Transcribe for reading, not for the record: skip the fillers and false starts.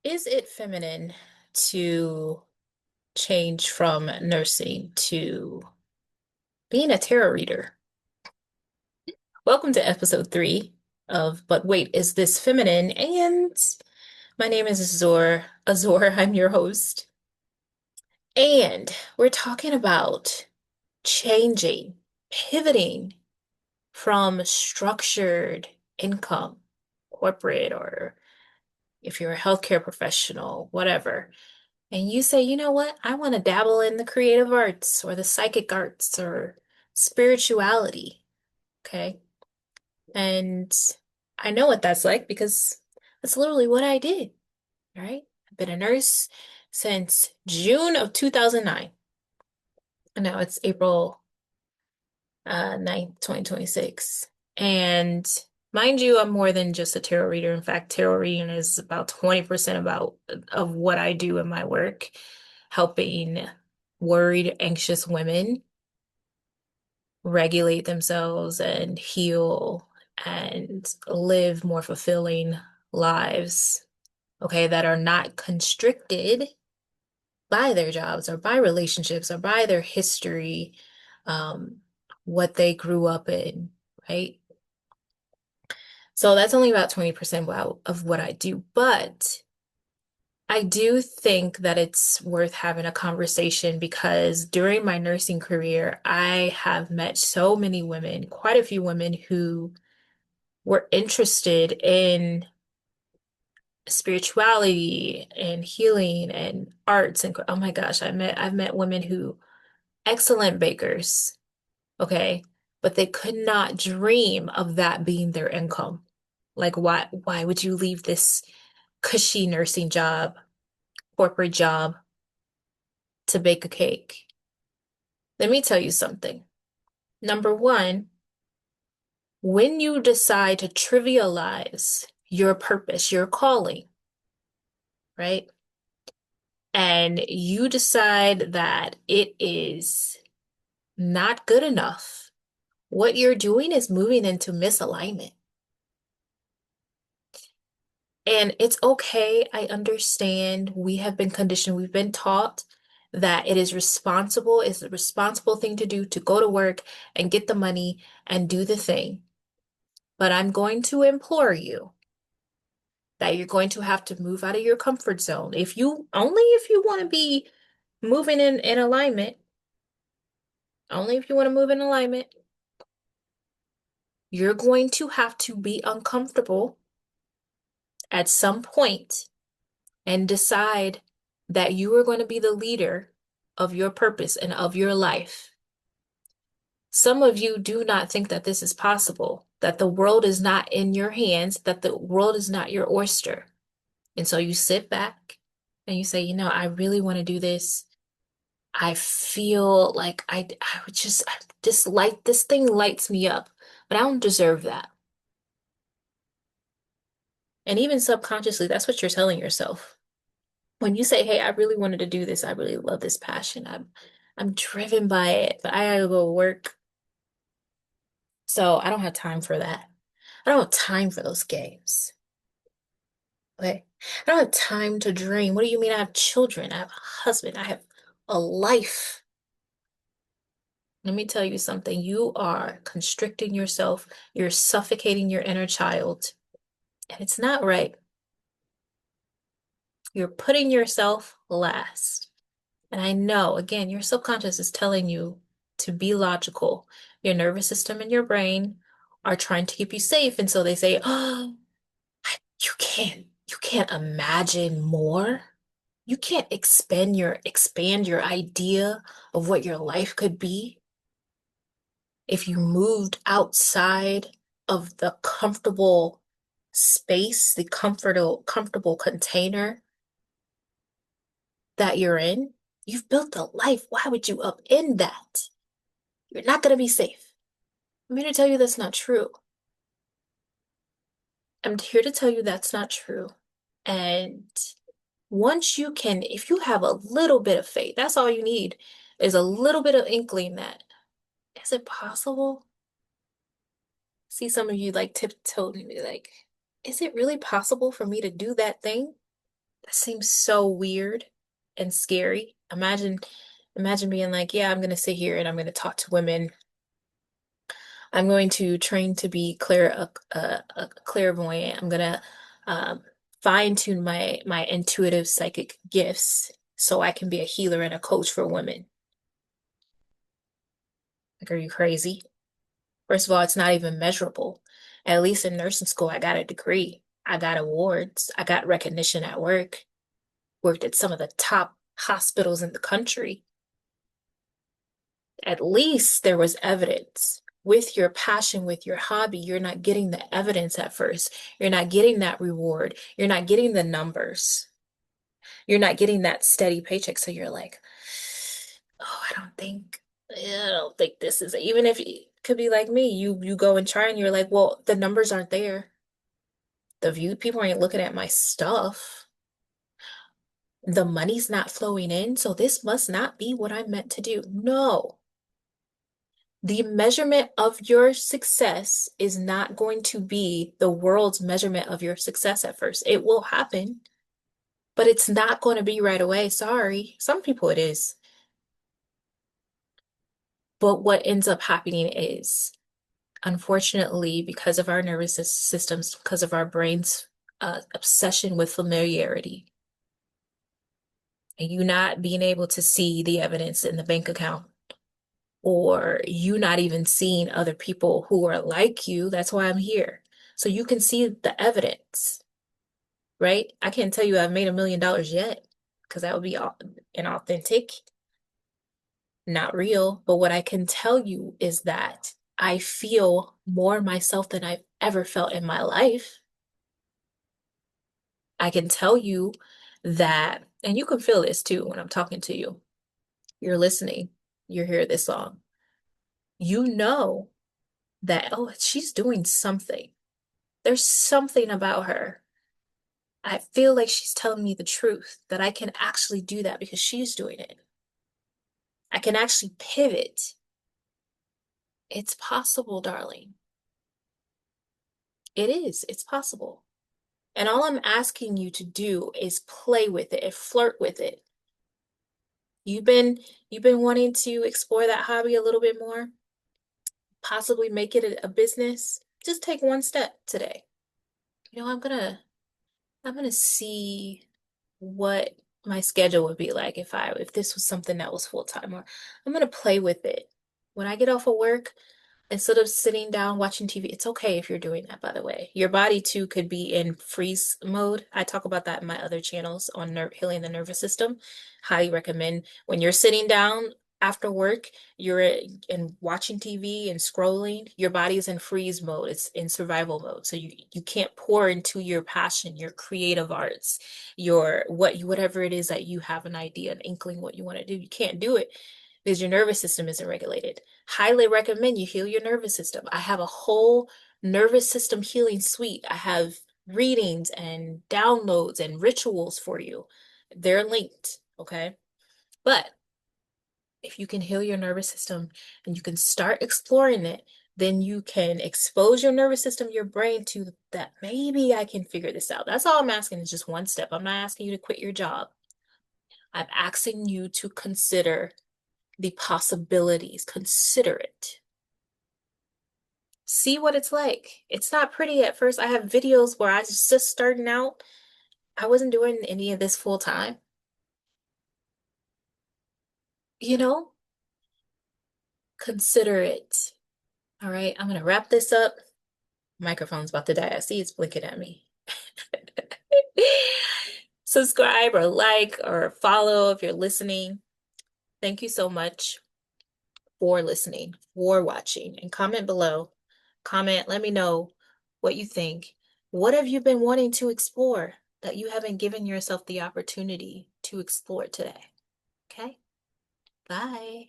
Is it feminine to change from nursing to being a tarot reader? Welcome to episode 3 of But Wait, Is This Feminine? And my name is Azor, I'm your host. And we're talking about changing, pivoting from structured income, corporate, or if you're a healthcare professional, whatever. And you say, you know what? I want to dabble in the creative arts or the psychic arts or spirituality. Okay. And I know what that's like because that's literally what I did. Right. I've been a nurse since June of 2009. And now it's April 9th, 2026. And mind you, I'm more than just a tarot reader. In fact, tarot reading is about 20% about of what I do in my work, helping worried, anxious women regulate themselves and heal and live more fulfilling lives, okay, that are not constricted by their jobs or by relationships or by their history, um, what they grew up in, right? So that's only about 20% of what I do. But I do think that it's worth having a conversation because during my nursing career, I have met so many women, quite a few women who were interested in spirituality and healing and arts and oh my gosh, I've met women who excellent bakers, okay, but they could not dream of that being their income. Like why would you leave this cushy nursing job, corporate job to bake a cake? Let me tell you something. Number one, when you decide to trivialize your purpose, your calling, right? And you decide that it is not good enough, what you're doing is moving into misalignment. And it's okay. I understand we have been conditioned, we've been taught that it's a responsible thing to do to go to work and get the money and do the thing. But I'm going to implore you that you're going to have to move out of your comfort zone. If you want to be moving in alignment, only if you want to move in alignment, you're going to have to be uncomfortable at some point and decide that you are going to be the leader of your purpose and of your life. Some of you do not think that this is possible, that the world is not in your hands, that the world is not your oyster. And so you sit back and you say, you know, I really want to do this. I feel like I would just like this thing lights me up, but I don't deserve that. And even subconsciously, that's what you're telling yourself. When you say, "Hey, I really wanted to do this. I really love this passion. I'm driven by it, but I gotta go work. So I don't have time for that. I don't have time for those games. Okay. I don't have time to dream. What do you mean I have children? I have a husband. I have a life." Let me tell you something. You are constricting yourself. You're suffocating your inner child, and it's not right. You're putting yourself last. And I know, again, your subconscious is telling you to be logical. Your nervous system and your brain are trying to keep you safe. And so they say, oh, you can't imagine more. You can't expand your idea of what your life could be if you moved outside of the comfortable space, the comfortable container that you're in. You've built a life. Why would you upend that? You're not going to be safe. I'm here to tell you that's not true. I'm here to tell you that's not true. And once you can, if you have a little bit of faith, that's all you need is a little bit of inkling that, is it possible? See some of you like tiptoeing me like, is it really possible for me to do that thing? That seems so weird and scary. Imagine being like, yeah, I'm gonna sit here and I'm gonna talk to women. I'm going to train to be a clairvoyant. I'm gonna um, fine tune my intuitive psychic gifts so I can be a healer and a coach for women. Like, are you crazy? First of all, it's not even measurable. At least in nursing school, I got a degree. I got awards. I got recognition at work. Worked at some of the top hospitals in the country. At least there was evidence. With your passion, with your hobby, you're not getting the evidence at first. You're not getting that reward. You're not getting the numbers. You're not getting that steady paycheck. So you're like, oh, I don't think this is it. Even if it could be like me, you go and try and you're like, well, the numbers aren't there. The view people ain't looking at my stuff. The money's not flowing in, so this must not be what I'm meant to do. No. The measurement of your success is not going to be the world's measurement of your success at first. It will happen, but it's not going to be right away. Sorry. Some people it is. But what ends up happening is, unfortunately, because of our nervous systems, because of our brain's obsession with familiarity, and you not being able to see the evidence in the bank account, or you not even seeing other people who are like you. That's why I'm here. So you can see the evidence, right? I can't tell you I've made $1 million yet because that would be inauthentic, not real. But what I can tell you is that I feel more myself than I've ever felt in my life. I can tell you that, and you can feel this too when I'm talking to you. You're listening, you hear this song. You know that, oh, she's doing something. There's something about her. I feel like she's telling me the truth, that I can actually do that because she's doing it. I can actually pivot. It's possible, darling. It is. It's possible. And all I'm asking you to do is play with it and flirt with it. You've been you've been wanting to explore that hobby a little bit more, possibly make it a business. Just take one step today. I'm gonna see what my schedule would be like if this was something that was full time, or I'm gonna play with it. When I get off of work, instead of sitting down watching TV, it's okay if you're doing that, by the way. Your body too could be in freeze mode. I talk about that in my other channels on nerve healing the nervous system. Highly recommend when you're sitting down after work, you're and watching TV and scrolling, your body is in freeze mode. It's in survival mode. So you can't pour into your passion, your creative arts, whatever it is that you have an idea, an inkling what you want to do. You can't do it because your nervous system isn't regulated. Highly recommend you heal your nervous system. I have a whole nervous system healing suite. I have readings and downloads and rituals for you. They're linked, okay? But if you can heal your nervous system and you can start exploring it, then you can expose your nervous system, your brain to that. Maybe I can figure this out. That's all I'm asking is just one step. I'm not asking you to quit your job. I'm asking you to consider the possibilities. Consider it. See what it's like. It's not pretty at first. I have videos where I was just starting out. I wasn't doing any of this full time. You know, consider it. All right, I'm gonna wrap this up. Microphone's about to die. I see it's blinking at me. Subscribe or like or follow if you're listening. Thank you so much for listening, for watching, and comment below. Comment, let me know what you think. What have you been wanting to explore that you haven't given yourself the opportunity to explore today? Okay, bye.